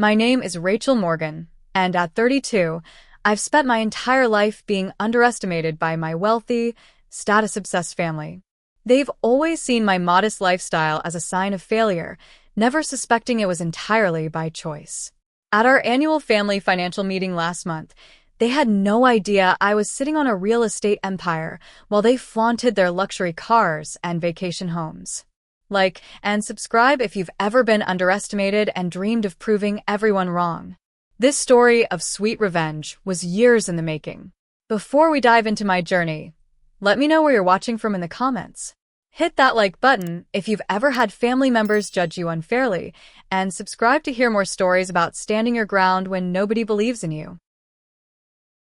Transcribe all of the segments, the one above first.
My name is Rachel Morgan, and at 32, I've spent my entire life being underestimated by my wealthy, status-obsessed family. They've always seen my modest lifestyle as a sign of failure, never suspecting it was entirely by choice. At our annual family financial meeting last month, they had no idea I was sitting on a real estate empire while they flaunted their luxury cars and vacation homes. Like and subscribe if you've ever been underestimated and dreamed of proving everyone wrong. This story of sweet revenge was years in the making. Before we dive into my journey, let me know where you're watching from in the comments. Hit that like button if you've ever had family members judge you unfairly, and subscribe to hear more stories about standing your ground when nobody believes in you.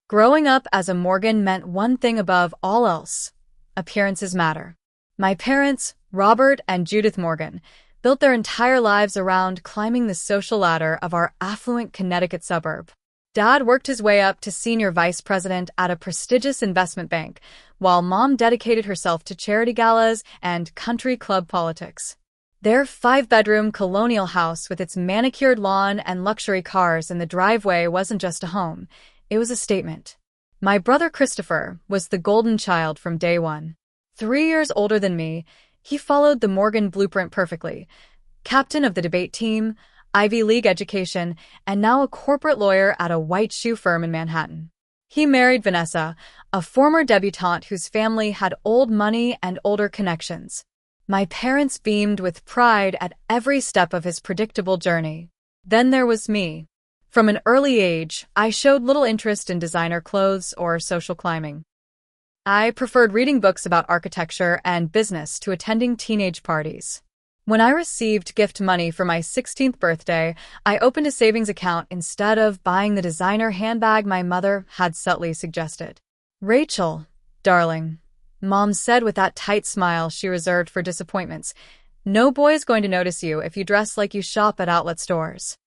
Growing up as a Morgan meant one thing above all else: appearances matter. My parents, Robert and Judith Morgan, built their entire lives around climbing the social ladder of our affluent Connecticut suburb. Dad worked his way up to senior vice president at a prestigious investment bank, while Mom dedicated herself to charity galas and country club politics. Their 5-bedroom colonial house with its manicured lawn and luxury cars in the driveway wasn't just a home, it was a statement. My brother Christopher was the golden child from day one. 3 years older than me, he followed the Morgan blueprint perfectly. Captain of the debate team, Ivy League education, and now a corporate lawyer at a white shoe firm in Manhattan. He married Vanessa, a former debutante whose family had old money and older connections. My parents beamed with pride at every step of his predictable journey. Then there was me. From an early age, I showed little interest in designer clothes or social climbing. I preferred reading books about architecture and business to attending teenage parties. When I received gift money for my 16th birthday, I opened a savings account instead of buying the designer handbag my mother had subtly suggested. "Rachel, darling," Mom said with that tight smile she reserved for disappointments, "no boy's going to notice you if you dress like you shop at outlet stores."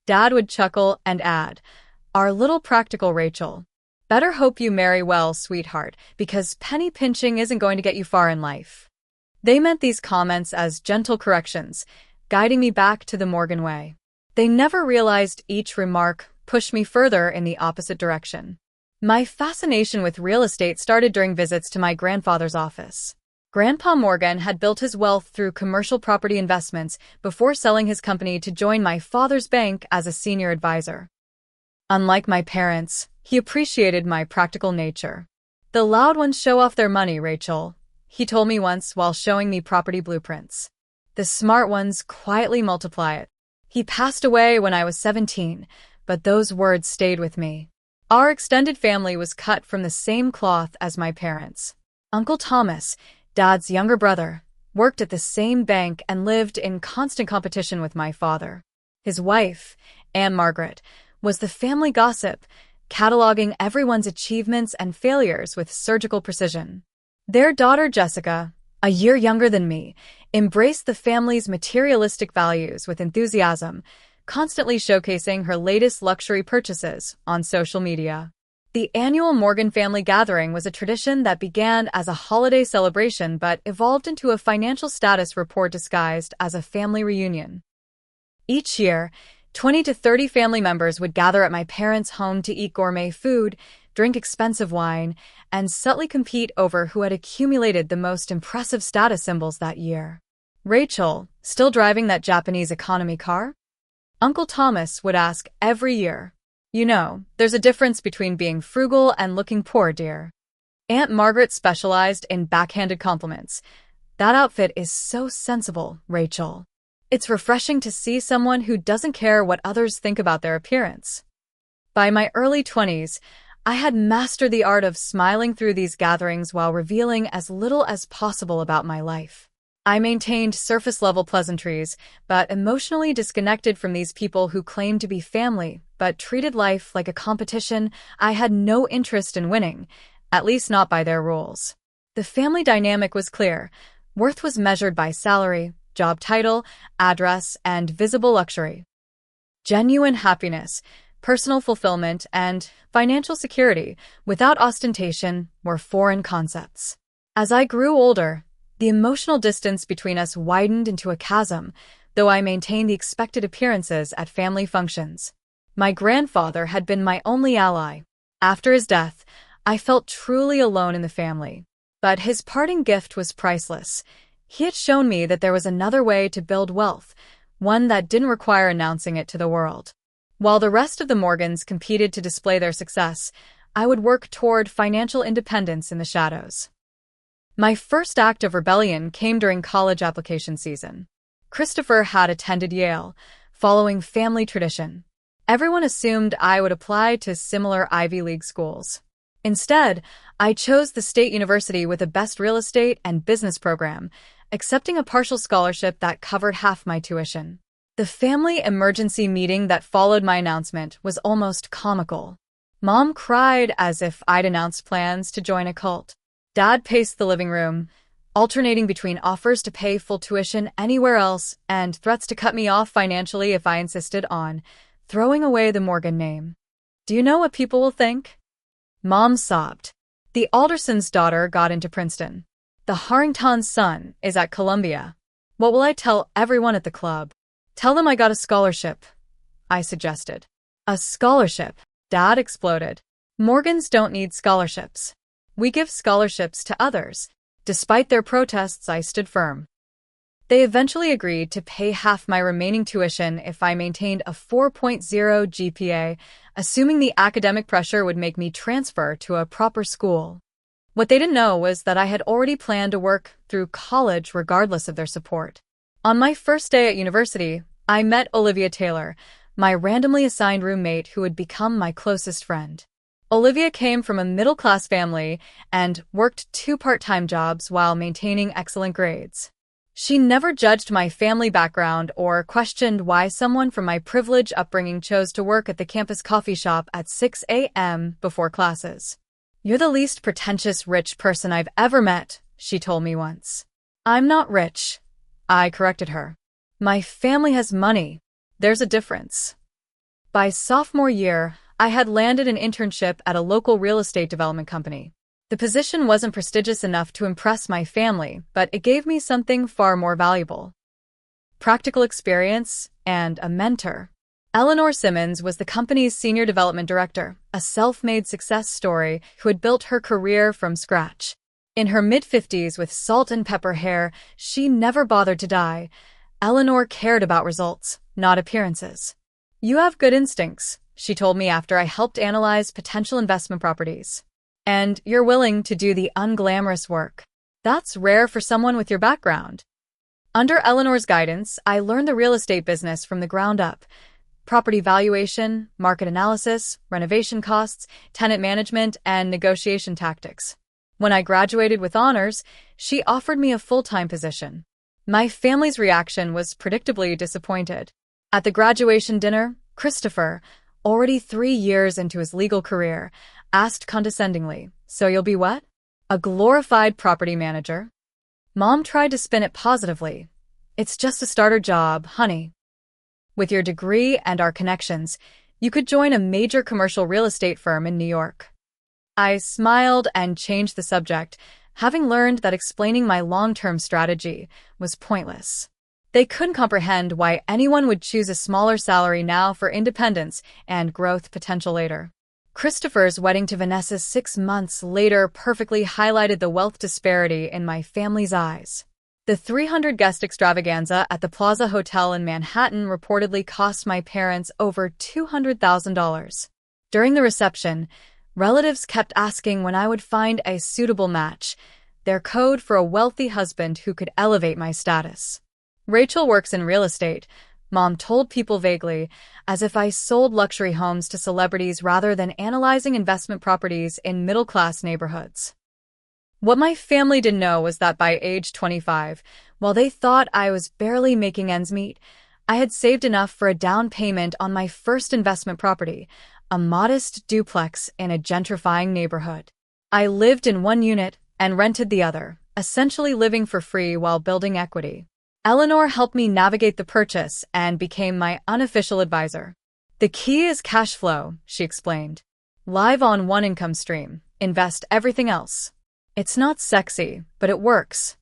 Dad would chuckle and add, "Our little practical Rachel. Better hope you marry well, sweetheart, because penny pinching isn't going to get you far in life." They meant these comments as gentle corrections, guiding me back to the Morgan way. They never realized each remark pushed me further in the opposite direction. My fascination with real estate started during visits to my grandfather's office. Grandpa Morgan had built his wealth through commercial property investments before selling his company to join my father's bank as a senior advisor. Unlike my parents, he appreciated my practical nature. "The loud ones show off their money, Rachel," he told me once while showing me property blueprints. "The smart ones quietly multiply it." He passed away when I was 17, but those words stayed with me. Our extended family was cut from the same cloth as my parents. Uncle Thomas, Dad's younger brother, worked at the same bank and lived in constant competition with my father. His wife, Aunt Margaret, was the family gossip, cataloging everyone's achievements and failures with surgical precision. Their daughter Jessica, a year younger than me, embraced the family's materialistic values with enthusiasm, constantly showcasing her latest luxury purchases on social media. The annual Morgan family gathering was a tradition that began as a holiday celebration but evolved into a financial status report disguised as a family reunion. Each year, 20 to 30 family members would gather at my parents' home to eat gourmet food, drink expensive wine, and subtly compete over who had accumulated the most impressive status symbols that year. "Rachel, still driving that Japanese economy car?" Uncle Thomas would ask every year. "You know, there's a difference between being frugal and looking poor, dear." Aunt Margaret specialized in backhanded compliments. "That outfit is so sensible, Rachel. It's refreshing to see someone who doesn't care what others think about their appearance." By my early 20s, I had mastered the art of smiling through these gatherings while revealing as little as possible about my life. I maintained surface-level pleasantries, but emotionally disconnected from these people who claimed to be family, but treated life like a competition I had no interest in winning, at least not by their rules. The family dynamic was clear. Worth was measured by salary, job title, address, and visible luxury. Genuine happiness, personal fulfillment, and financial security, without ostentation, were foreign concepts. As I grew older, the emotional distance between us widened into a chasm, though I maintained the expected appearances at family functions. My grandfather had been my only ally. After his death, I felt truly alone in the family. But his parting gift was priceless. He had shown me that there was another way to build wealth, one that didn't require announcing it to the world. While the rest of the Morgans competed to display their success, I would work toward financial independence in the shadows. My first act of rebellion came during college application season. Christopher had attended Yale, following family tradition. Everyone assumed I would apply to similar Ivy League schools. Instead, I chose the state university with the best real estate and business program, accepting a partial scholarship that covered half my tuition. The family emergency meeting that followed my announcement was almost comical. Mom cried as if I'd announced plans to join a cult. Dad paced the living room, alternating between offers to pay full tuition anywhere else and threats to cut me off financially if I insisted on throwing away the Morgan name. Do you know what people will think? Mom sobbed. The Alderson's daughter got into Princeton. The Harrington's son is at Columbia. What will I tell everyone at the club? Tell them I got a scholarship, I suggested. A scholarship? Dad exploded. Morgans don't need scholarships. We give scholarships to others. Despite their protests, I stood firm. They eventually agreed to pay half my remaining tuition if I maintained a 4.0 GPA, assuming the academic pressure would make me transfer to a proper school. What they didn't know was that I had already planned to work through college regardless of their support. On my first day at university, I met Olivia Taylor, my randomly assigned roommate who would become my closest friend. Olivia came from a middle-class family and worked 2 part-time jobs while maintaining excellent grades. She never judged my family background or questioned why someone from my privileged upbringing chose to work at the campus coffee shop at 6 a.m. before classes. "You're the least pretentious rich person I've ever met," she told me once. "I'm not rich," I corrected her. "My family has money. There's a difference." By sophomore year, I had landed an internship at a local real estate development company. The position wasn't prestigious enough to impress my family, but it gave me something far more valuable: practical experience and a mentor. Eleanor Simmons was the company's senior development director, a self-made success story who had built her career from scratch. In her mid-50s with salt and pepper hair, she never bothered to dye. Eleanor cared about results, not appearances. "You have good instincts," she told me after I helped analyze potential investment properties. "And you're willing to do the unglamorous work. That's rare for someone with your background." Under Eleanor's guidance, I learned the real estate business from the ground up: property valuation, market analysis, renovation costs, tenant management, and negotiation tactics. When I graduated with honors, she offered me a full-time position. My family's reaction was predictably disappointed. At the graduation dinner, Christopher, already 3 years into his legal career, asked condescendingly, "So you'll be what? A glorified property manager?" Mom tried to spin it positively. "It's just a starter job, honey. With your degree and our connections, you could join a major commercial real estate firm in New York." I smiled and changed the subject, having learned that explaining my long-term strategy was pointless. They couldn't comprehend why anyone would choose a smaller salary now for independence and growth potential later. Christopher's wedding to Vanessa 6 months later perfectly highlighted the wealth disparity in my family's eyes. The 300-guest extravaganza at the Plaza Hotel in Manhattan reportedly cost my parents over $200,000. During the reception, relatives kept asking when I would find a suitable match, their code for a wealthy husband who could elevate my status. "Rachel works in real estate," Mom told people vaguely, as if I sold luxury homes to celebrities rather than analyzing investment properties in middle-class neighborhoods. What my family didn't know was that by age 25, while they thought I was barely making ends meet, I had saved enough for a down payment on my first investment property, a modest duplex in a gentrifying neighborhood. I lived in one unit and rented the other, essentially living for free while building equity. Eleanor helped me navigate the purchase and became my unofficial advisor. "The key is cash flow," she explained. "Live on one income stream, invest everything else. It's not sexy, but it works."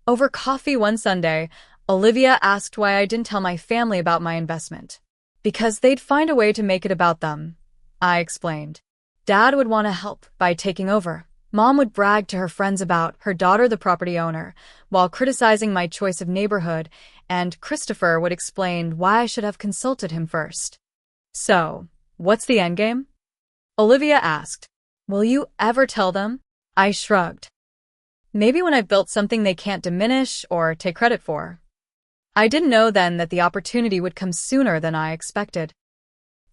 Over coffee one Sunday, Olivia asked why I didn't tell my family about my investment. Because they'd find a way to make it about them, I explained. Dad would want to help by taking over. Mom would brag to her friends about her daughter, the property owner, while criticizing my choice of neighborhood, and Christopher would explain why I should have consulted him first. So, what's the endgame? Olivia asked. Will you ever tell them? I shrugged. Maybe when I've built something they can't diminish or take credit for. I didn't know then that the opportunity would come sooner than I expected.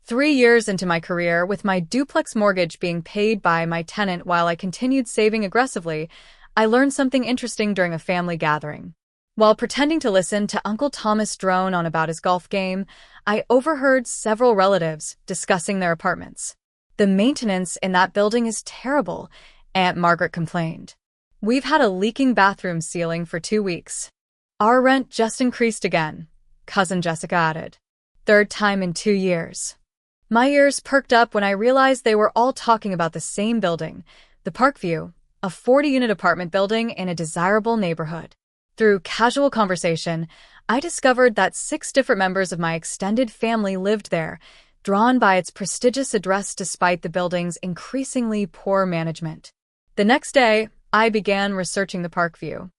3 years into my career, with my duplex mortgage being paid by my tenant while I continued saving aggressively, I learned something interesting during a family gathering. While pretending to listen to Uncle Thomas drone on about his golf game, I overheard several relatives discussing their apartments. The maintenance in that building is terrible, Aunt Margaret complained. We've had a leaking bathroom ceiling for 2 weeks. Our rent just increased again, Cousin Jessica added. 3rd time in 2 years. My ears perked up when I realized they were all talking about the same building, the Parkview, a 40-unit apartment building in a desirable neighborhood. Through casual conversation, I discovered that 6 different members of my extended family lived there, drawn by its prestigious address despite the building's increasingly poor management. The next day, I began researching the Parkview.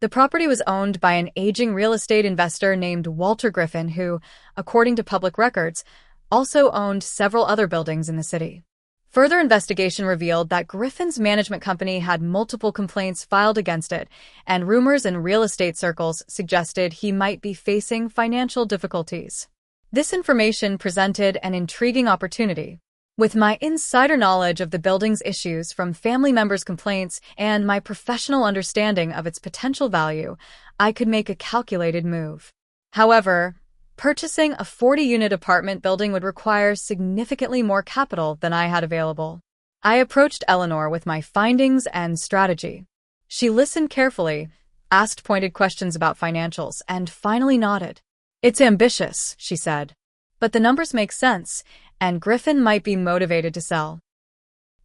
The property was owned by an aging real estate investor named Walter Griffin who, according to public records, also owned several other buildings in the city. Further investigation revealed that Griffin's management company had multiple complaints filed against it, and rumors in real estate circles suggested he might be facing financial difficulties. This information presented an intriguing opportunity. With my insider knowledge of the building's issues from family members' complaints and my professional understanding of its potential value, I could make a calculated move. However, purchasing a 40-unit apartment building would require significantly more capital than I had available. I approached Eleanor with my findings and strategy. She listened carefully, asked pointed questions about financials, and finally nodded. It's ambitious, she said. But the numbers make sense, and Griffin might be motivated to sell.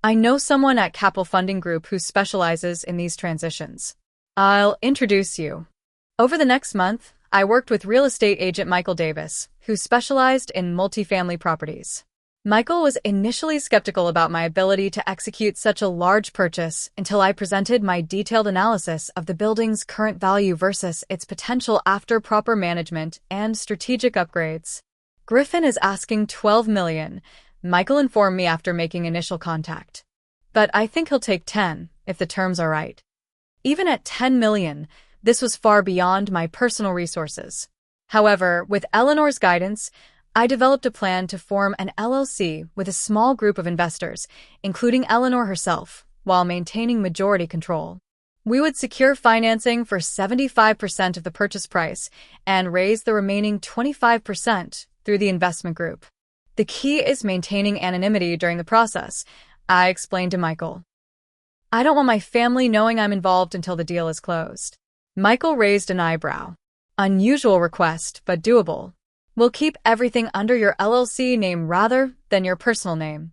I know someone at Capital Funding Group who specializes in these transitions. I'll introduce you. Over the next month, I worked with real estate agent Michael Davis, who specialized in multifamily properties. Michael was initially skeptical about my ability to execute such a large purchase until I presented my detailed analysis of the building's current value versus its potential after proper management and strategic upgrades. Griffin is asking $12 million, Michael informed me after making initial contact. But I think he'll take 10, if the terms are right. Even at $10 million, this was far beyond my personal resources. However, with Eleanor's guidance, I developed a plan to form an LLC with a small group of investors, including Eleanor herself, while maintaining majority control. We would secure financing for 75% of the purchase price and raise the remaining 25% through the investment group. The key is maintaining anonymity during the process, I explained to Michael. I don't want my family knowing I'm involved until the deal is closed. Michael raised an eyebrow. Unusual request, but doable. We'll keep everything under your LLC name rather than your personal name.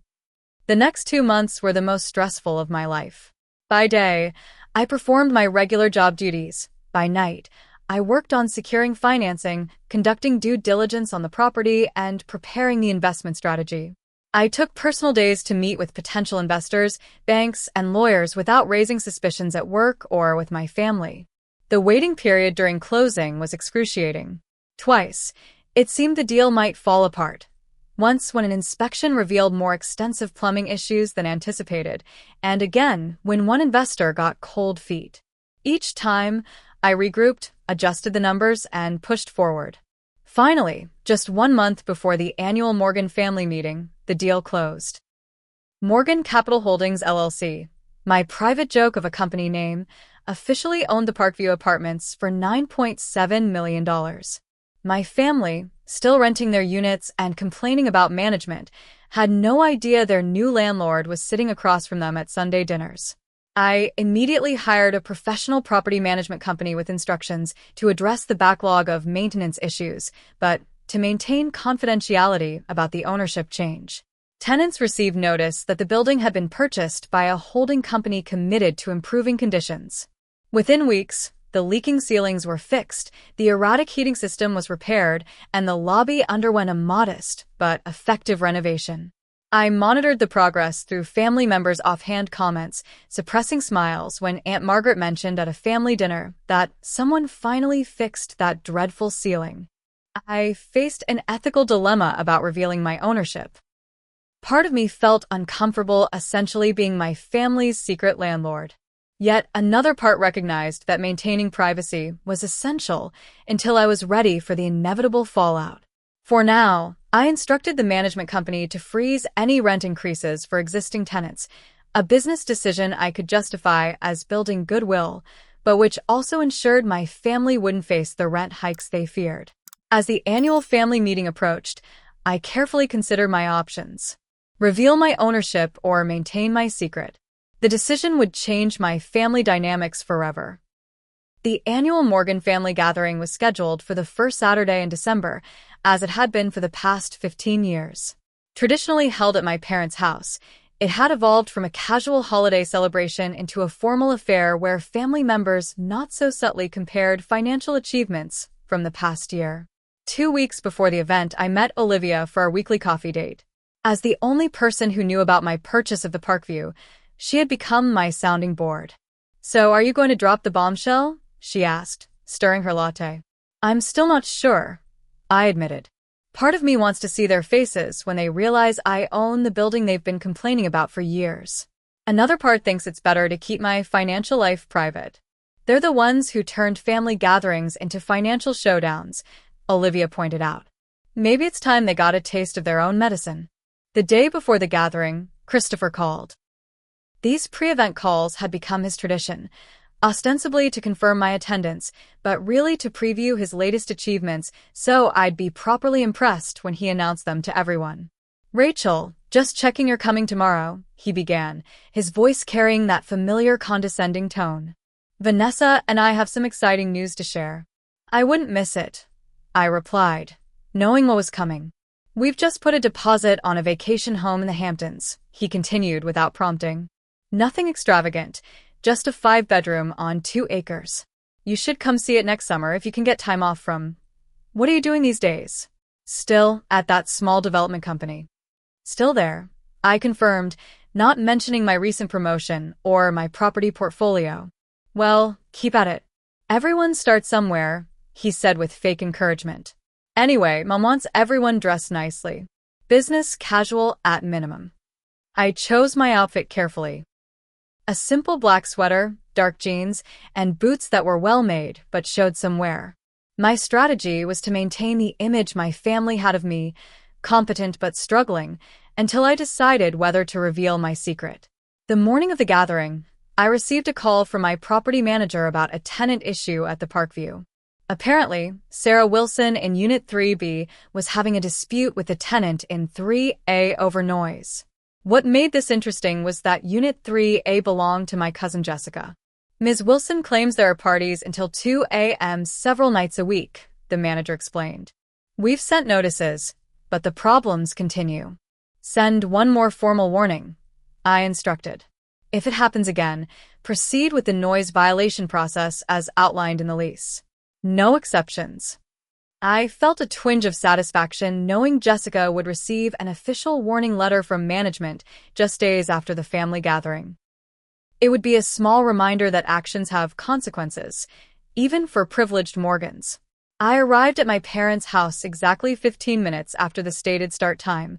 The next 2 months were the most stressful of my life. By day, I performed my regular job duties. By night, I worked on securing financing, conducting due diligence on the property, and preparing the investment strategy. I took personal days to meet with potential investors, banks, and lawyers without raising suspicions at work or with my family. The waiting period during closing was excruciating. Twice, it seemed the deal might fall apart. Once when an inspection revealed more extensive plumbing issues than anticipated, and again when one investor got cold feet. Each time, I regrouped, adjusted the numbers, and pushed forward. Finally, just 1 month before the annual Morgan family meeting, the deal closed. Morgan Capital Holdings LLC, my private joke of a company name, officially owned the Parkview apartments for $9.7 million. My family, still renting their units and complaining about management, had no idea their new landlord was sitting across from them at Sunday dinners. I immediately hired a professional property management company with instructions to address the backlog of maintenance issues, but to maintain confidentiality about the ownership change. Tenants received notice that the building had been purchased by a holding company committed to improving conditions. Within weeks, The leaking ceilings were fixed, the erratic heating system was repaired, and the lobby underwent a modest but effective renovation. I monitored the progress through family members' offhand comments, suppressing smiles when Aunt Margaret mentioned at a family dinner that someone finally fixed that dreadful ceiling. I faced an ethical dilemma about revealing my ownership. Part of me felt uncomfortable essentially being my family's secret landlord. Yet another part recognized that maintaining privacy was essential until I was ready for the inevitable fallout. For now, I instructed the management company to freeze any rent increases for existing tenants, a business decision I could justify as building goodwill, but which also ensured my family wouldn't face the rent hikes they feared. As the annual family meeting approached, I carefully considered my options. Reveal my ownership or maintain my secret. The decision would change my family dynamics forever. The annual Morgan family gathering was scheduled for the first Saturday in December, as it had been for the past 15 years. Traditionally held at my parents' house, it had evolved from a casual holiday celebration into a formal affair where family members not so subtly compared financial achievements from the past year. 2 weeks before the event, I met Olivia for our weekly coffee date. As the only person who knew about my purchase of the Parkview, she had become my sounding board. "So are you going to drop the bombshell?" she asked, stirring her latte. "I'm still not sure," I admitted. Part of me wants to see their faces when they realize I own the building they've been complaining about for years. Another part thinks it's better to keep my financial life private. They're the ones who turned family gatherings into financial showdowns, Olivia pointed out. Maybe it's time they got a taste of their own medicine. The day before the gathering, Christopher called. These pre-event calls had become his tradition, ostensibly to confirm my attendance, but really to preview his latest achievements so I'd be properly impressed when he announced them to everyone. "Rachel, just checking you're coming tomorrow," he began, his voice carrying that familiar condescending tone. "Vanessa and I have some exciting news to share." "I wouldn't miss it," I replied, knowing what was coming. "We've just put a deposit on a vacation home in the Hamptons," he continued without prompting. "Nothing extravagant, just a 5-bedroom on 2 acres. You should come see it next summer if you can get time off from... What are you doing these days?" "Still at that small development company." "Still there," I confirmed, not mentioning my recent promotion or my property portfolio. "Well, keep at it. Everyone starts somewhere," he said with fake encouragement. "Anyway, Mom wants everyone dressed nicely. Business casual at minimum." I chose my outfit carefully. A simple black sweater, dark jeans, and boots that were well-made but showed some wear. My strategy was to maintain the image my family had of me, competent but struggling, until I decided whether to reveal my secret. The morning of the gathering, I received a call from my property manager about a tenant issue at the Parkview. Apparently, Sarah Wilson in Unit 3B was having a dispute with the tenant in 3A over noise. What made this interesting was that Unit 3A belonged to my cousin Jessica. "Ms. Wilson claims there are parties until 2 a.m. several nights a week," the manager explained. "We've sent notices, but the problems continue." "Send one more formal warning," I instructed. "If it happens again, proceed with the noise violation process as outlined in the lease. No exceptions." I felt a twinge of satisfaction knowing Jessica would receive an official warning letter from management just days after the family gathering. It would be a small reminder that actions have consequences, even for privileged Morgans. I arrived at my parents' house exactly 15 minutes after the stated start time,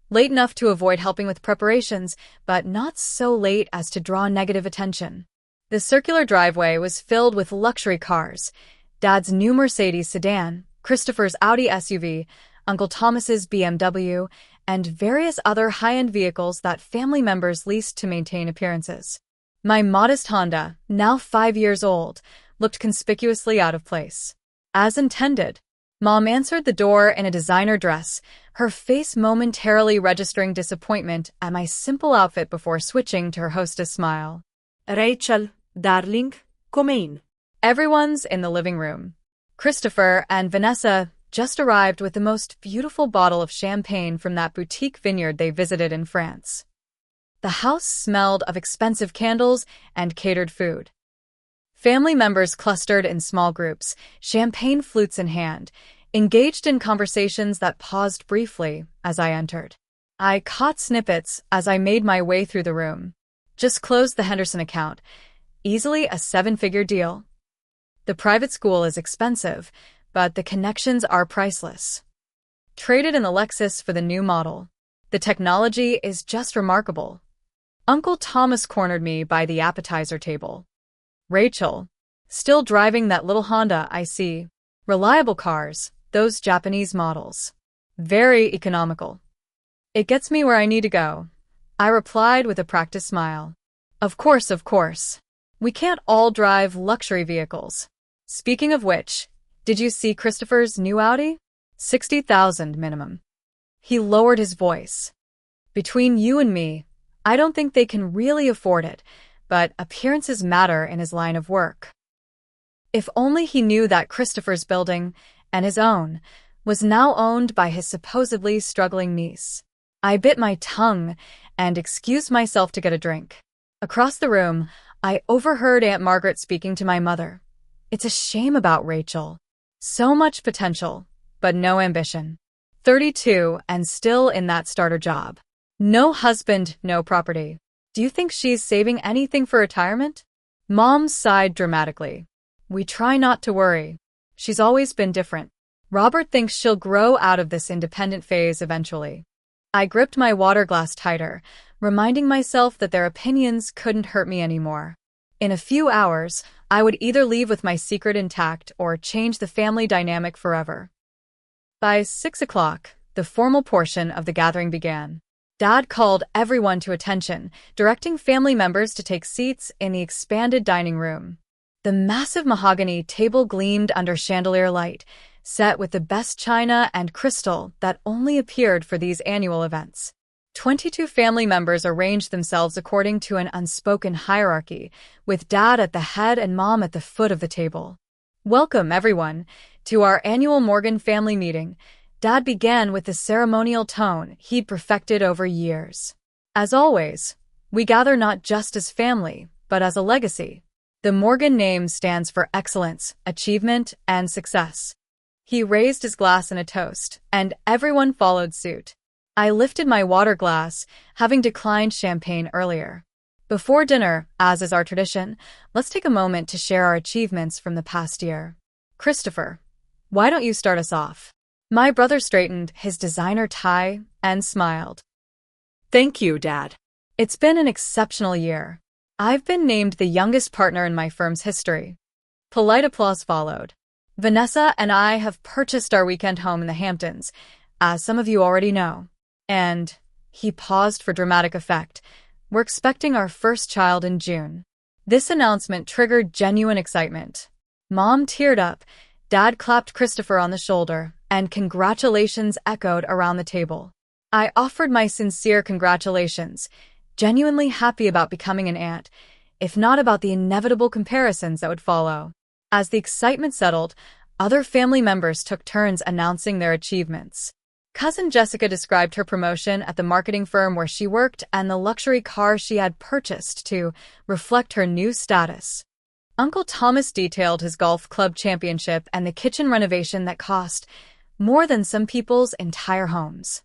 late enough to avoid helping with preparations, but not so late as to draw negative attention. The circular driveway was filled with luxury cars: Dad's new Mercedes sedan, Christopher's Audi SUV, Uncle Thomas's BMW, and various other high-end vehicles that family members leased to maintain appearances. My modest Honda, now 5 years old, looked conspicuously out of place. As intended, Mom answered the door in a designer dress, her face momentarily registering disappointment at my simple outfit before switching to her hostess smile. "Rachel, darling, come in." Everyone's in the living room. Christopher and Vanessa just arrived with the most beautiful bottle of champagne from that boutique vineyard they visited in France. The house smelled of expensive candles and catered food. Family members clustered in small groups, champagne flutes in hand, engaged in conversations that paused briefly as I entered. I caught snippets as I made my way through the room. Just closed the Henderson account. Easily a seven-figure deal. The private school is expensive, but the connections are priceless. Traded in the Lexus for the new model. The technology is just remarkable. Uncle Thomas cornered me by the appetizer table. Rachel, still driving that little Honda I see. Reliable cars, those Japanese models. Very economical. It gets me where I need to go, I replied with a practiced smile. Of course, of course. We can't all drive luxury vehicles. Speaking of which, did you see Christopher's new Audi? 60,000 minimum. He lowered his voice. Between you and me, I don't think they can really afford it, but appearances matter in his line of work. If only he knew that Christopher's building, and his own, was now owned by his supposedly struggling niece. I bit my tongue and excused myself to get a drink. Across the room, I overheard Aunt Margaret speaking to my mother. It's a shame about Rachel. So much potential, but no ambition. 32 and still in that starter job. No husband, no property. Do you think she's saving anything for retirement? Mom sighed dramatically. We try not to worry. She's always been different. Robert thinks she'll grow out of this independent phase eventually. I gripped my water glass tighter, reminding myself that their opinions couldn't hurt me anymore. In a few hours, I would either leave with my secret intact or change the family dynamic forever. By 6 o'clock, the formal portion of the gathering began. Dad called everyone to attention, directing family members to take seats in the expanded dining room. The massive mahogany table gleamed under chandelier light, set with the best china and crystal that only appeared for these annual events. 22 family members arranged themselves according to an unspoken hierarchy, with Dad at the head and Mom at the foot of the table. Welcome, everyone, to our annual Morgan family meeting. Dad began with the ceremonial tone he'd perfected over years. As always, we gather not just as family, but as a legacy. The Morgan name stands for excellence, achievement, and success. He raised his glass in a toast, and everyone followed suit. I lifted my water glass, having declined champagne earlier. Before dinner, as is our tradition, let's take a moment to share our achievements from the past year. Christopher, why don't you start us off? My brother straightened his designer tie and smiled. Thank you, Dad. It's been an exceptional year. I've been named the youngest partner in my firm's history. Polite applause followed. Vanessa and I have purchased our weekend home in the Hamptons, as some of you already know. And, he paused for dramatic effect, we're expecting our first child in June. This announcement triggered genuine excitement. Mom teared up, Dad clapped Christopher on the shoulder, and congratulations echoed around the table. I offered my sincere congratulations, genuinely happy about becoming an aunt, if not about the inevitable comparisons that would follow. As the excitement settled, other family members took turns announcing their achievements. Cousin Jessica described her promotion at the marketing firm where she worked and the luxury car she had purchased to reflect her new status. Uncle Thomas detailed his golf club championship and the kitchen renovation that cost more than some people's entire homes.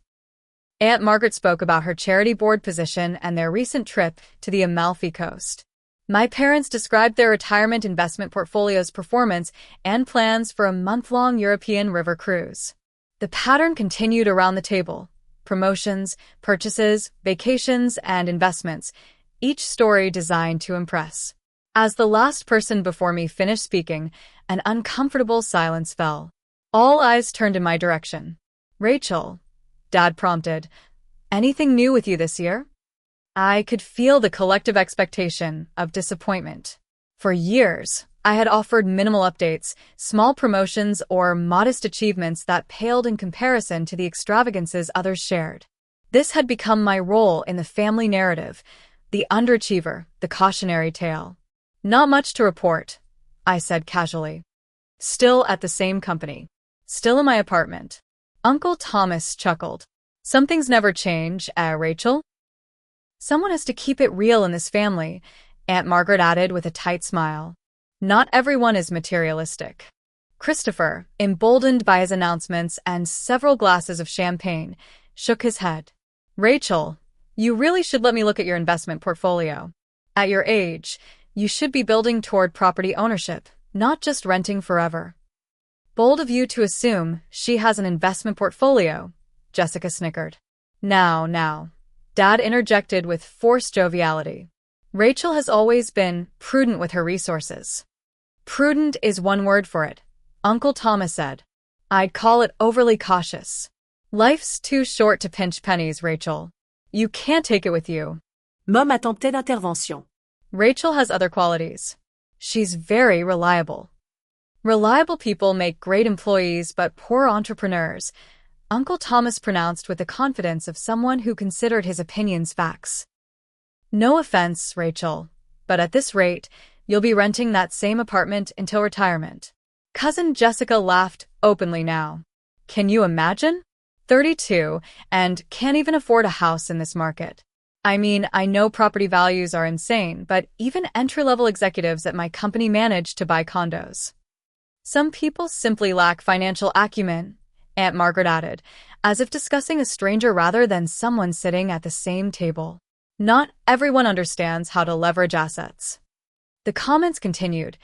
Aunt Margaret spoke about her charity board position and their recent trip to the Amalfi Coast. My parents described their retirement investment portfolio's performance and plans for a month-long European river cruise. The pattern continued around the table. Promotions, purchases, vacations, and investments, each story designed to impress. As the last person before me finished speaking, an uncomfortable silence fell. All eyes turned in my direction. Rachel, Dad prompted, anything new with you this year? I could feel the collective expectation of disappointment. For years, I had offered minimal updates, small promotions, or modest achievements that paled in comparison to the extravagances others shared. This had become my role in the family narrative, the underachiever, the cautionary tale. Not much to report, I said casually. Still at the same company. Still in my apartment. Uncle Thomas chuckled. Some things never change, Rachel? Someone has to keep it real in this family, Aunt Margaret added with a tight smile. Not everyone is materialistic. Christopher, emboldened by his announcements and several glasses of champagne, shook his head. Rachel, you really should let me look at your investment portfolio. At your age, you should be building toward property ownership, not just renting forever. Bold of you to assume she has an investment portfolio, Jessica snickered. Now, Dad interjected with forced joviality. Rachel has always been prudent with her resources. Prudent is one word for it, Uncle Thomas said. I'd call it overly cautious. Life's too short to pinch pennies, Rachel. You can't take it with you. Mom attemptait d'intervention. Rachel has other qualities. She's very reliable. Reliable people make great employees but poor entrepreneurs, Uncle Thomas pronounced with the confidence of someone who considered his opinions facts. No offense, Rachel, but at this rate, you'll be renting that same apartment until retirement. Cousin Jessica laughed openly now. Can you imagine? 32, and can't even afford a house in this market. I mean, I know property values are insane, but even entry-level executives at my company manage to buy condos. Some people simply lack financial acumen, Aunt Margaret added, as if discussing a stranger rather than someone sitting at the same table. Not everyone understands how to leverage assets. The comments continued,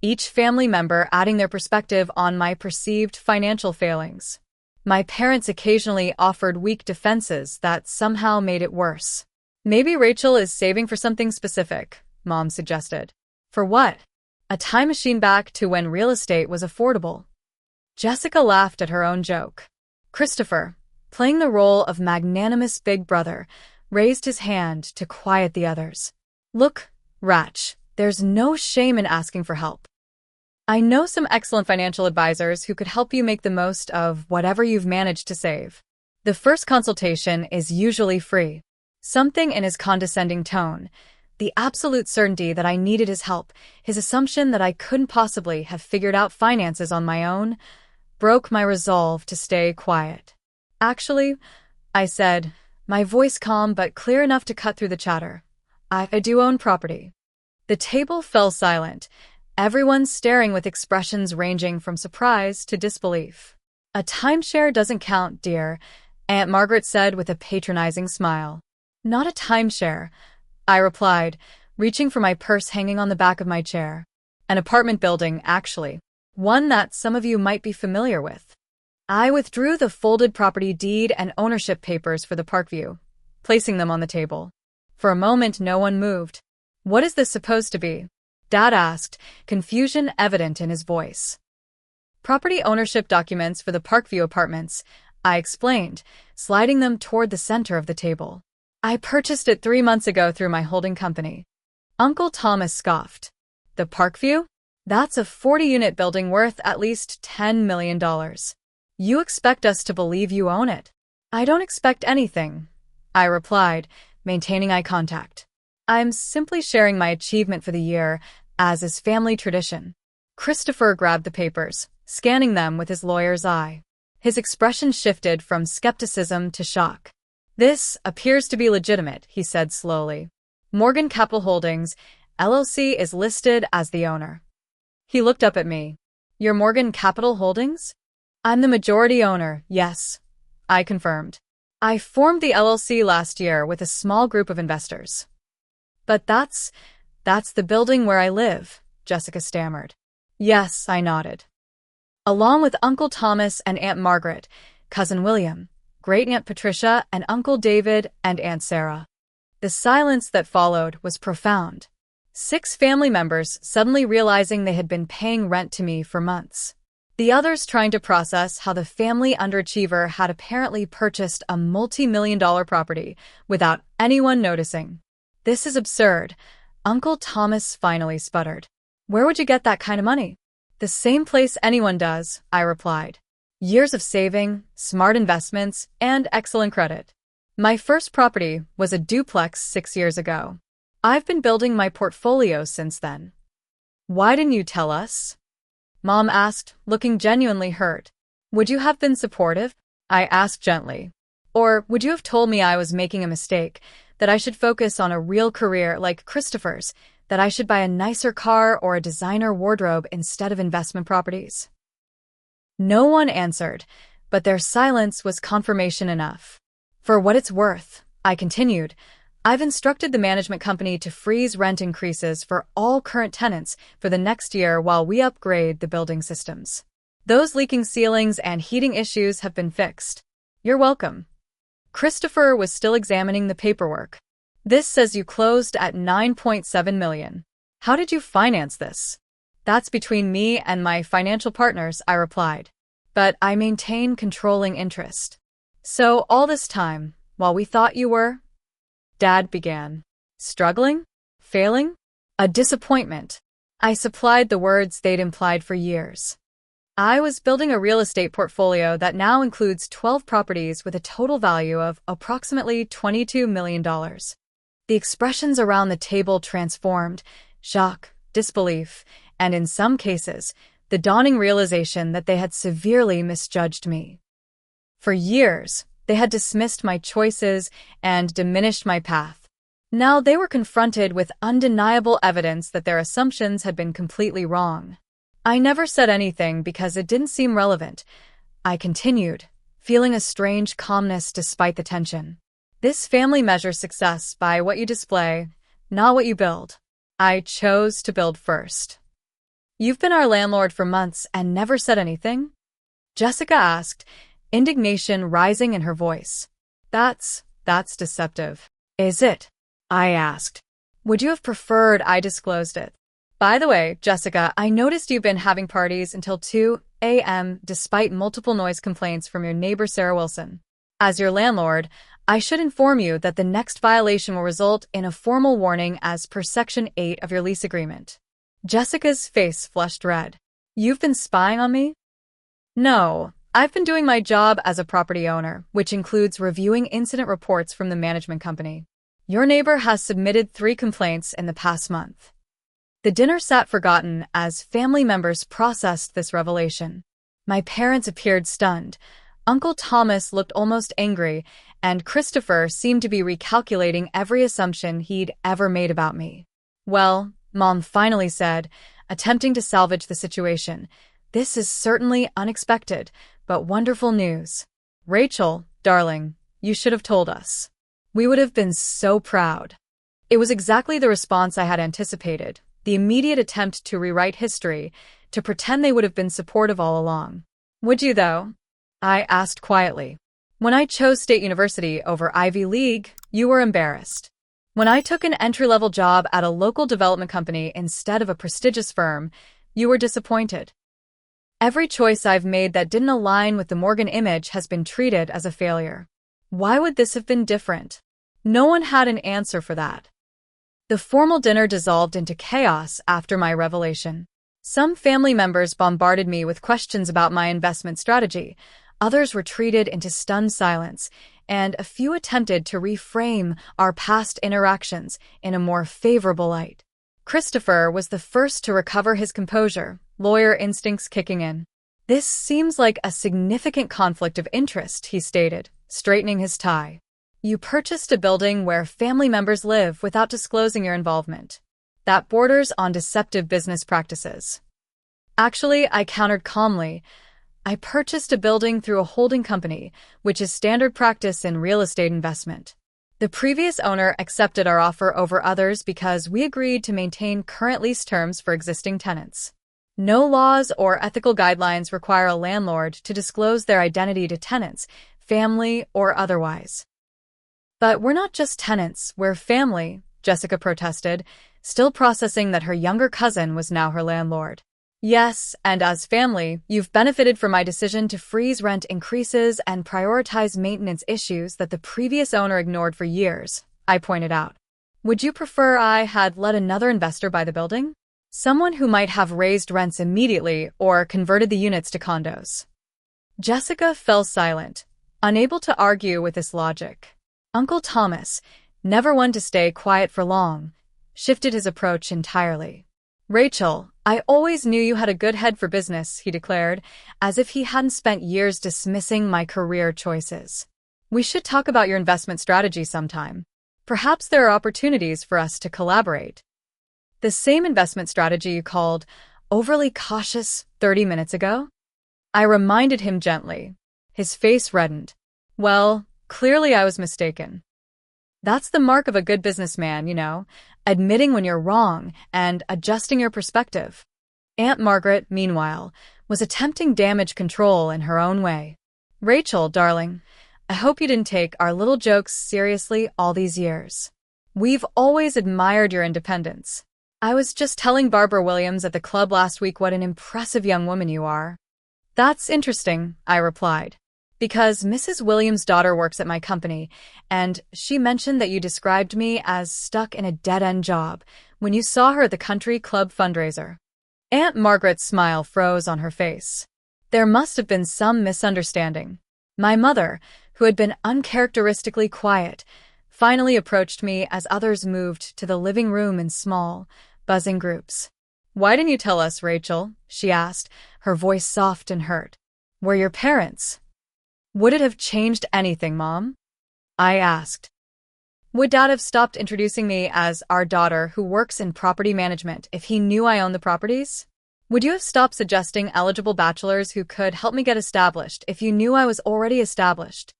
each family member adding their perspective on my perceived financial failings. My parents occasionally offered weak defenses that somehow made it worse. Maybe Rachel is saving for something specific, Mom suggested. For what? A time machine back to when real estate was affordable. Jessica laughed at her own joke. Christopher, playing the role of magnanimous big brother, raised his hand to quiet the others. Look, Ratch, there's no shame in asking for help. I know some excellent financial advisors who could help you make the most of whatever you've managed to save. The first consultation is usually free. Something in his condescending tone, the absolute certainty that I needed his help, his assumption that I couldn't possibly have figured out finances on my own, broke my resolve to stay quiet. Actually, I said, my voice calm but clear enough to cut through the chatter. I do own property. The table fell silent, everyone staring with expressions ranging from surprise to disbelief. A timeshare doesn't count, dear, Aunt Margaret said with a patronizing smile. Not a timeshare, I replied, reaching for my purse hanging on the back of my chair. An apartment building, actually. One that some of you might be familiar with. I withdrew the folded property deed and ownership papers for the Parkview, placing them on the table. For a moment, no one moved. What is this supposed to be? Dad asked, confusion evident in his voice. Property ownership documents for the Parkview apartments, I explained, sliding them toward the center of the table. I purchased it 3 months ago through my holding company. Uncle Thomas scoffed. The Parkview? That's a 40-unit building worth at least $10 million. You expect us to believe you own it? I don't expect anything, I replied, maintaining eye contact. I'm simply sharing my achievement for the year, as is family tradition. Christopher grabbed the papers, scanning them with his lawyer's eye. His expression shifted from skepticism to shock. This appears to be legitimate, he said slowly. Morgan Capital Holdings, LLC is listed as the owner. He looked up at me. You're Morgan Capital Holdings? I'm the majority owner, yes, I confirmed. I formed the LLC last year with a small group of investors. But that's the building where I live, Jessica stammered. Yes, I nodded. Along with Uncle Thomas and Aunt Margaret, Cousin William, Great-Aunt Patricia, and Uncle David and Aunt Sarah. The silence that followed was profound. 6 family members suddenly realizing they had been paying rent to me for months. The others trying to process how the family underachiever had apparently purchased a multi-million-dollar property without anyone noticing. This is absurd, Uncle Thomas finally sputtered. Where would you get that kind of money? The same place anyone does, I replied. Years of saving, smart investments, and excellent credit. My first property was a duplex 6 years ago. I've been building my portfolio since then. Why didn't you tell us? Mom asked, looking genuinely hurt. Would you have been supportive? I asked gently. Or would you have told me I was making a mistake, that I should focus on a real career like Christopher's, that I should buy a nicer car or a designer wardrobe instead of investment properties. No one answered, but their silence was confirmation enough. For what it's worth, I continued, I've instructed the management company to freeze rent increases for all current tenants for the next year while we upgrade the building systems. Those leaking ceilings and heating issues have been fixed. You're welcome. Christopher was still examining the paperwork. This says you closed at $9.7 million. How did you finance this? That's between me and my financial partners, I replied. But I maintain controlling interest. So all this time, while we thought you were... Dad began. Struggling? Failing? A disappointment. I supplied the words they'd implied for years. I was building a real estate portfolio that now includes 12 properties with a total value of approximately $22 million. The expressions around the table transformed: shock, disbelief, and in some cases, the dawning realization that they had severely misjudged me. For years, they had dismissed my choices and diminished my path. Now they were confronted with undeniable evidence that their assumptions had been completely wrong. I never said anything because it didn't seem relevant. I continued, feeling a strange calmness despite the tension. This family measures success by what you display, not what you build. I chose to build first. You've been our landlord for months and never said anything? Jessica asked, indignation rising in her voice. That's deceptive. Is it? I asked. Would you have preferred I disclosed it? By the way, Jessica, I noticed you've been having parties until 2 a.m. despite multiple noise complaints from your neighbor Sarah Wilson. As your landlord, I should inform you that the next violation will result in a formal warning as per Section 8 of your lease agreement. Jessica's face flushed red. You've been spying on me? No, I've been doing my job as a property owner, which includes reviewing incident reports from the management company. Your neighbor has submitted 3 complaints in the past month. The dinner sat forgotten as family members processed this revelation. My parents appeared stunned. Uncle Thomas looked almost angry, and Christopher seemed to be recalculating every assumption he'd ever made about me. Well, Mom finally said, attempting to salvage the situation, this is certainly unexpected, but wonderful news. Rachel, darling, you should have told us. We would have been so proud. It was exactly the response I had anticipated, the immediate attempt to rewrite history, to pretend they would have been supportive all along. Would you, though? I asked quietly. When I chose State University over Ivy League, you were embarrassed. When I took an entry-level job at a local development company instead of a prestigious firm, you were disappointed. Every choice I've made that didn't align with the Morgan image has been treated as a failure. Why would this have been different? No one had an answer for that. The formal dinner dissolved into chaos after my revelation. Some family members bombarded me with questions about my investment strategy. Others retreated into stunned silence, and a few attempted to reframe our past interactions in a more favorable light. Christopher was the first to recover his composure, lawyer instincts kicking in. This seems like a significant conflict of interest, he stated, straightening his tie. You purchased a building where family members live without disclosing your involvement. That borders on deceptive business practices. Actually, I countered calmly. I purchased a building through a holding company, which is standard practice in real estate investment. The previous owner accepted our offer over others because we agreed to maintain current lease terms for existing tenants. No laws or ethical guidelines require a landlord to disclose their identity to tenants, family or otherwise. But we're not just tenants, we're family, Jessica protested, still processing that her younger cousin was now her landlord. Yes, and as family, you've benefited from my decision to freeze rent increases and prioritize maintenance issues that the previous owner ignored for years, I pointed out. Would you prefer I had let another investor buy the building? Someone who might have raised rents immediately or converted the units to condos. Jessica fell silent, unable to argue with this logic. Uncle Thomas, never one to stay quiet for long, shifted his approach entirely. Rachel, I always knew you had a good head for business, he declared, as if he hadn't spent years dismissing my career choices. We should talk about your investment strategy sometime. Perhaps there are opportunities for us to collaborate. The same investment strategy you called overly cautious 30 minutes ago? I reminded him gently. His face reddened. Well, clearly I was mistaken. That's the mark of a good businessman, admitting when you're wrong and adjusting your perspective. Aunt Margaret, meanwhile, was attempting damage control in her own way. Rachel, darling, I hope you didn't take our little jokes seriously all these years. We've always admired your independence. I was just telling Barbara Williams at the club last week what an impressive young woman you are. That's interesting, I replied, because Mrs. Williams' daughter works at my company, and she mentioned that you described me as stuck in a dead-end job when you saw her at the country club fundraiser. Aunt Margaret's smile froze on her face. There must have been some misunderstanding. My mother, who had been uncharacteristically quiet, finally approached me as others moved to the living room in small, buzzing groups. Why didn't you tell us, Rachel? She asked, her voice soft and hurt. Were your parents? Would it have changed anything, Mom? I asked. Would Dad have stopped introducing me as our daughter who works in property management if he knew I owned the properties? Would you have stopped suggesting eligible bachelors who could help me get established if you knew I was already established?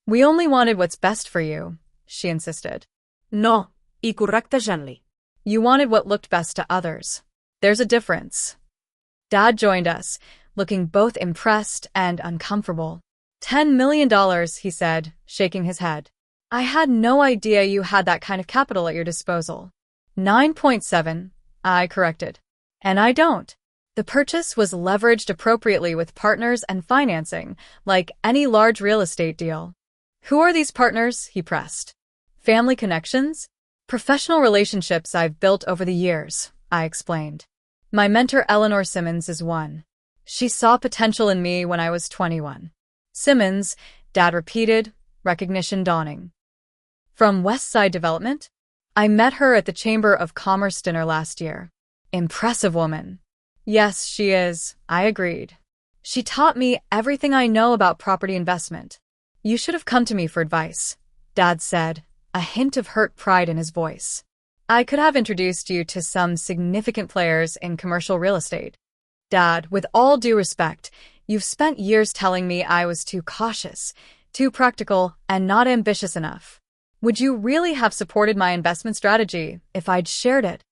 We only wanted what's best for you, she insisted. No, i correcte, gently. You wanted what looked best to others. There's a difference. Dad joined us, looking both impressed and uncomfortable. $10 million, he said, shaking his head. I had no idea you had that kind of capital at your disposal. 9.7, I corrected. And I don't. The purchase was leveraged appropriately with partners and financing, like any large real estate deal. Who are these partners? He pressed. Family connections? Professional relationships I've built over the years, I explained. My mentor Eleanor Simmons is one. She saw potential in me when I was 21. Simmons, Dad repeated, recognition dawning. From West Side Development? I met her at the Chamber of Commerce dinner last year. Impressive woman. Yes, she is, I agreed. She taught me everything I know about property investment. You should have come to me for advice, Dad said, a hint of hurt pride in his voice. I could have introduced you to some significant players in commercial real estate. Dad, with all due respect, you've spent years telling me I was too cautious, too practical, and not ambitious enough. Would you really have supported my investment strategy if I'd shared it?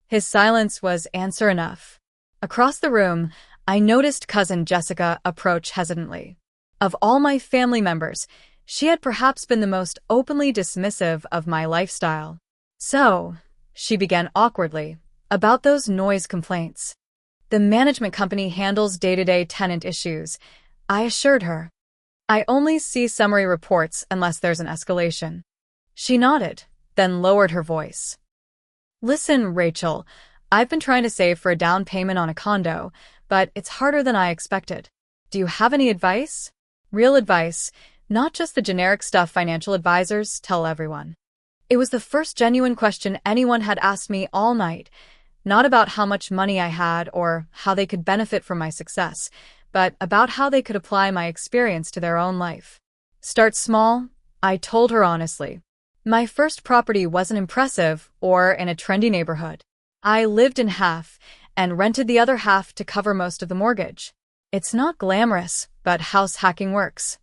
His silence was answer enough. Across the room, I noticed cousin Jessica approach hesitantly. Of all my family members, she had perhaps been the most openly dismissive of my lifestyle. So, she began awkwardly, about those noise complaints. The management company handles day-to-day tenant issues, I assured her. I only see summary reports unless there's an escalation. She nodded, then lowered her voice. Listen, Rachel, I've been trying to save for a down payment on a condo, but it's harder than I expected. Do you have any advice? Real advice, not just the generic stuff financial advisors tell everyone. It was the first genuine question anyone had asked me all night, not about how much money I had or how they could benefit from my success, but about how they could apply my experience to their own life. Start small, I told her honestly. My first property wasn't impressive or in a trendy neighborhood. I lived in half and rented the other half to cover most of the mortgage. It's not glamorous, but house hacking works.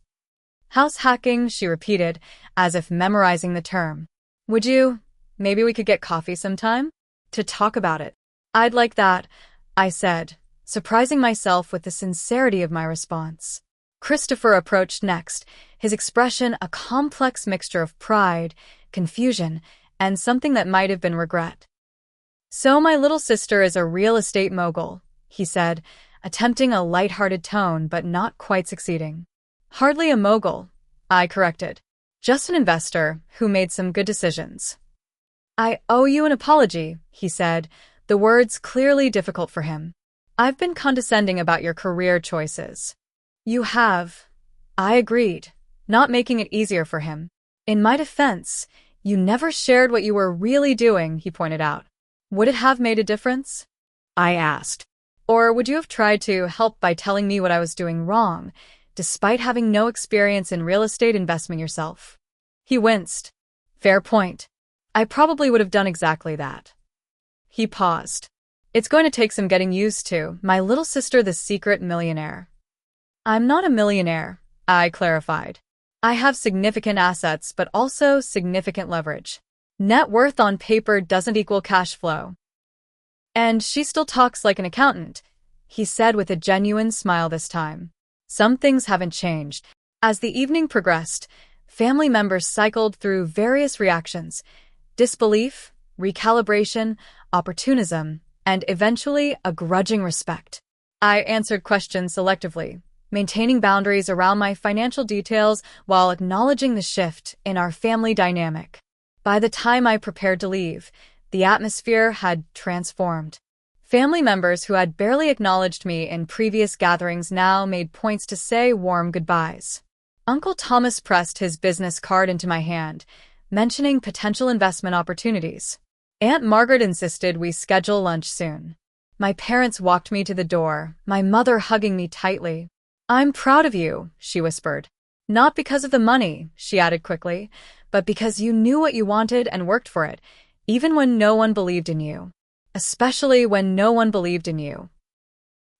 House hacking, she repeated, as if memorizing the term. Maybe we could get coffee sometime? To talk about it. I'd like that, I said, surprising myself with the sincerity of my response. Christopher approached next, his expression a complex mixture of pride, confusion, and something that might have been regret. So my little sister is a real estate mogul, he said, attempting a light-hearted tone but not quite succeeding. Hardly a mogul, I corrected. Just an investor who made some good decisions. I owe you an apology, he said, the words clearly difficult for him. I've been condescending about your career choices. You have. I agreed, not making it easier for him. In my defense, you never shared what you were really doing, he pointed out. Would it have made a difference? I asked. Or would you have tried to help by telling me what I was doing wrong, despite having no experience in real estate investment yourself? He winced. Fair point. I probably would have done exactly that. He paused. It's going to take some getting used to. My little sister, the secret millionaire. I'm not a millionaire, I clarified. I have significant assets, but also significant leverage. Net worth on paper doesn't equal cash flow. And she still talks like an accountant, he said with a genuine smile this time. Some things haven't changed. As the evening progressed, family members cycled through various reactions: disbelief, recalibration, opportunism, and eventually a grudging respect. I answered questions selectively, maintaining boundaries around my financial details while acknowledging the shift in our family dynamic. By the time I prepared to leave, the atmosphere had transformed. Family members who had barely acknowledged me in previous gatherings now made points to say warm goodbyes. Uncle Thomas pressed his business card into my hand, mentioning potential investment opportunities. Aunt Margaret insisted we schedule lunch soon. My parents walked me to the door, my mother hugging me tightly. I'm proud of you, she whispered. Not because of the money, she added quickly, but because you knew what you wanted and worked for it, even when no one believed in you. Especially when no one believed in you.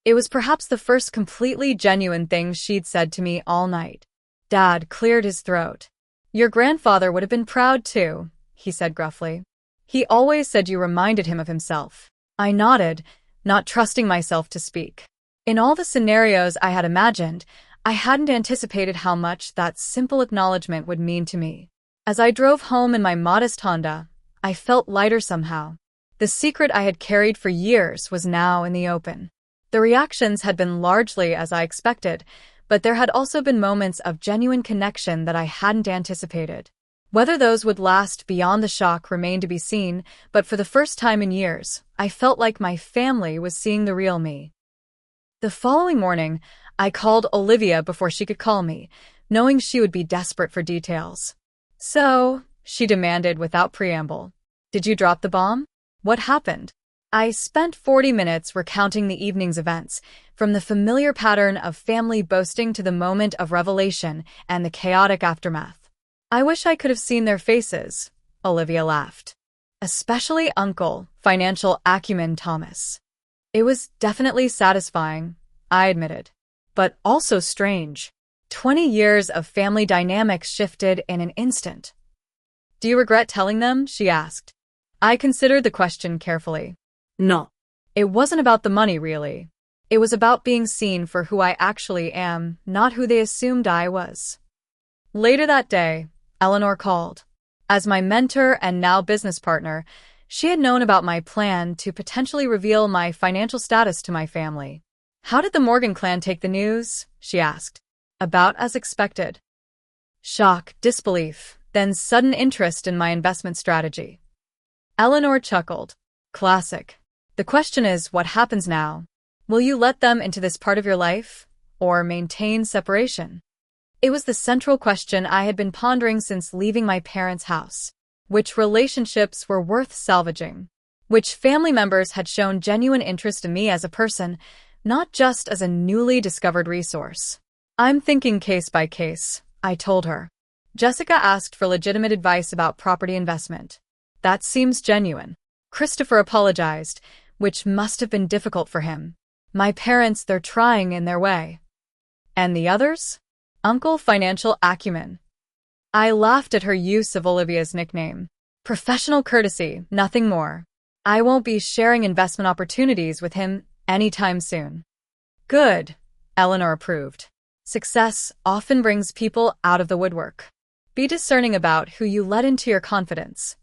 It was perhaps the first completely genuine thing she'd said to me all night. Dad cleared his throat. Your grandfather would have been proud too, he said gruffly. He always said you reminded him of himself. I nodded, not trusting myself to speak. In all the scenarios I had imagined, I hadn't anticipated how much that simple acknowledgement would mean to me. As I drove home in my modest Honda, I felt lighter somehow. The secret I had carried for years was now in the open. The reactions had been largely as I expected, but there had also been moments of genuine connection that I hadn't anticipated. Whether those would last beyond the shock remained to be seen, but for the first time in years, I felt like my family was seeing the real me. The following morning, I called Olivia before she could call me, knowing she would be desperate for details. So, she demanded without preamble, did you drop the bomb? What happened? I spent 40 minutes recounting the evening's events, from the familiar pattern of family boasting to the moment of revelation and the chaotic aftermath. I wish I could have seen their faces, Olivia laughed. Especially Uncle, financial acumen Thomas. It was definitely satisfying, I admitted, but also strange. 20 years of family dynamics shifted in an instant. Do you regret telling them? She asked. I considered the question carefully. No. It wasn't about the money, really. It was about being seen for who I actually am, not who they assumed I was. Later that day, Eleanor called. As my mentor and now business partner, she had known about my plan to potentially reveal my financial status to my family. How did the Morgan clan take the news? She asked. About as expected. Shock, disbelief, then sudden interest in my investment strategy. Eleanor chuckled. Classic. The question is, what happens now? Will you let them into this part of your life, or maintain separation? It was the central question I had been pondering since leaving my parents' house. Which relationships were worth salvaging? Which family members had shown genuine interest in me as a person, not just as a newly discovered resource? I'm thinking case by case, I told her. Jessica asked for legitimate advice about property investment. That seems genuine. Christopher apologized, which must have been difficult for him. My parents, they're trying in their way. And the others? Uncle Financial Acumen. I laughed at her use of Olivia's nickname. Professional courtesy, nothing more. I won't be sharing investment opportunities with him anytime soon. Good, Eleanor approved. Success often brings people out of the woodwork. Be discerning about who you let into your confidence.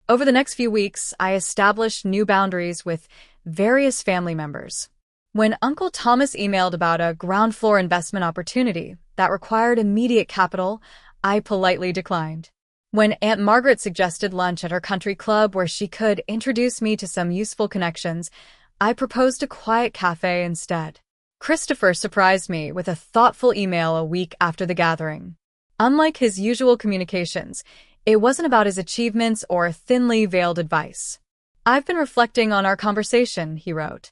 Over the next few weeks, I established new boundaries with various family members. When Uncle Thomas emailed about a ground floor investment opportunity that required immediate capital, I politely declined. When Aunt Margaret suggested lunch at her country club where she could introduce me to some useful connections, I proposed a quiet cafe instead. Christopher surprised me with a thoughtful email a week after the gathering. Unlike his usual communications, it wasn't about his achievements or thinly veiled advice. I've been reflecting on our conversation, he wrote.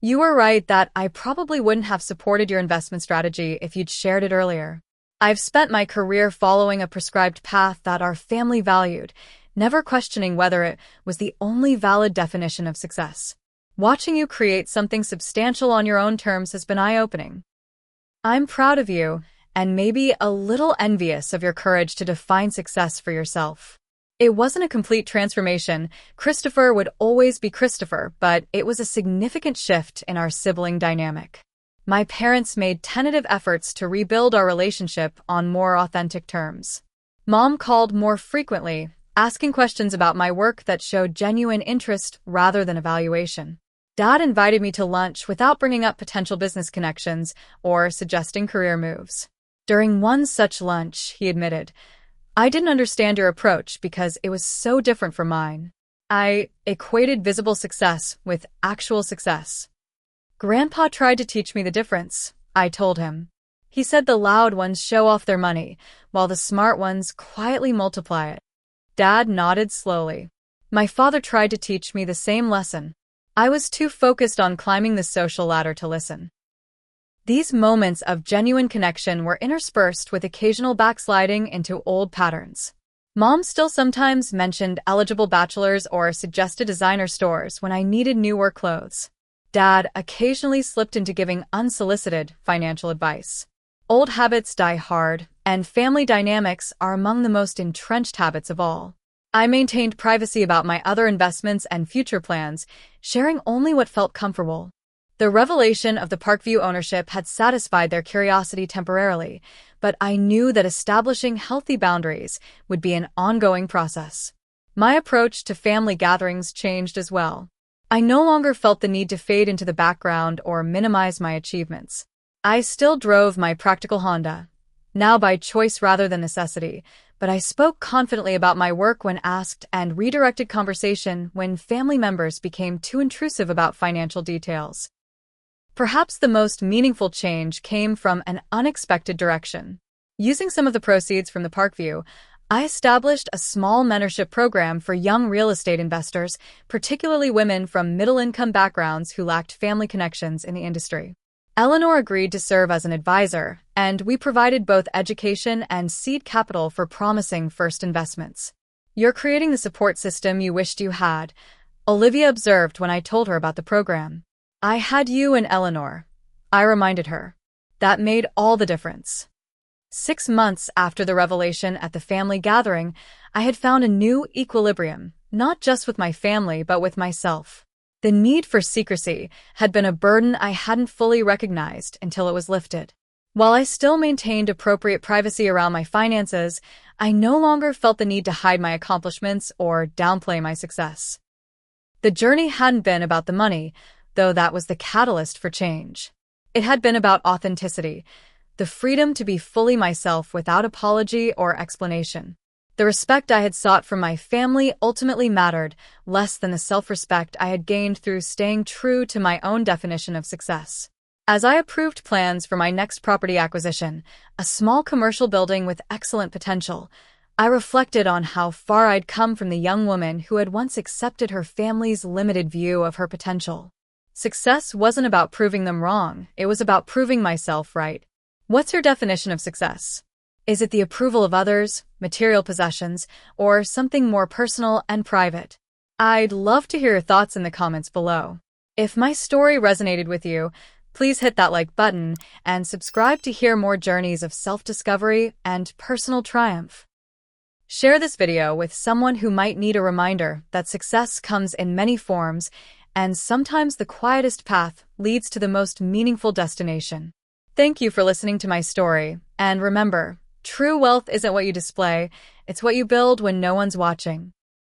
You were right that I probably wouldn't have supported your investment strategy if you'd shared it earlier. I've spent my career following a prescribed path that our family valued, never questioning whether it was the only valid definition of success. Watching you create something substantial on your own terms has been eye-opening. I'm proud of you, and maybe a little envious of your courage to define success for yourself. It wasn't a complete transformation. Christopher would always be Christopher, but it was a significant shift in our sibling dynamic. My parents made tentative efforts to rebuild our relationship on more authentic terms. Mom called more frequently, asking questions about my work that showed genuine interest rather than evaluation. Dad invited me to lunch without bringing up potential business connections or suggesting career moves. During one such lunch, he admitted, "I didn't understand your approach because it was so different from mine. I equated visible success with actual success." "Grandpa tried to teach me the difference," I told him. "He said the loud ones show off their money, while the smart ones quietly multiply it." Dad nodded slowly. My father tried to teach me the same lesson. I was too focused on climbing the social ladder to listen. These moments of genuine connection were interspersed with occasional backsliding into old patterns. Mom still sometimes mentioned eligible bachelors or suggested designer stores when I needed new work clothes. Dad occasionally slipped into giving unsolicited financial advice. Old habits die hard, and family dynamics are among the most entrenched habits of all. I maintained privacy about my other investments and future plans, sharing only what felt comfortable. The revelation of the Parkview ownership had satisfied their curiosity temporarily, but I knew that establishing healthy boundaries would be an ongoing process. My approach to family gatherings changed as well. I no longer felt the need to fade into the background or minimize my achievements. I still drove my practical Honda, now by choice rather than necessity, but I spoke confidently about my work when asked and redirected conversation when family members became too intrusive about financial details. Perhaps the most meaningful change came from an unexpected direction. Using some of the proceeds from the Parkview, I established a small mentorship program for young real estate investors, particularly women from middle-income backgrounds who lacked family connections in the industry. Eleanor agreed to serve as an advisor, and we provided both education and seed capital for promising first investments. "You're creating the support system you wished you had," Olivia observed when I told her about the program. "I had you and Eleanor," I reminded her. That made all the difference. 6 months after the revelation at the family gathering, I had found a new equilibrium, not just with my family but with myself. The need for secrecy had been a burden I hadn't fully recognized until it was lifted. While I still maintained appropriate privacy around my finances, I no longer felt the need to hide my accomplishments or downplay my success. The journey hadn't been about the money, though that was the catalyst for change. It had been about authenticity, the freedom to be fully myself without apology or explanation. The respect I had sought from my family ultimately mattered less than the self-respect I had gained through staying true to my own definition of success. As I approved plans for my next property acquisition, a small commercial building with excellent potential, I reflected on how far I'd come from the young woman who had once accepted her family's limited view of her potential. Success wasn't about proving them wrong, it was about proving myself right. What's your definition of success? Is it the approval of others, material possessions, or something more personal and private? I'd love to hear your thoughts in the comments below. If my story resonated with you, please hit that like button and subscribe to hear more journeys of self-discovery and personal triumph. Share this video with someone who might need a reminder that success comes in many forms, and sometimes the quietest path leads to the most meaningful destination. Thank you for listening to my story, and remember, true wealth isn't what you display, it's what you build when no one's watching.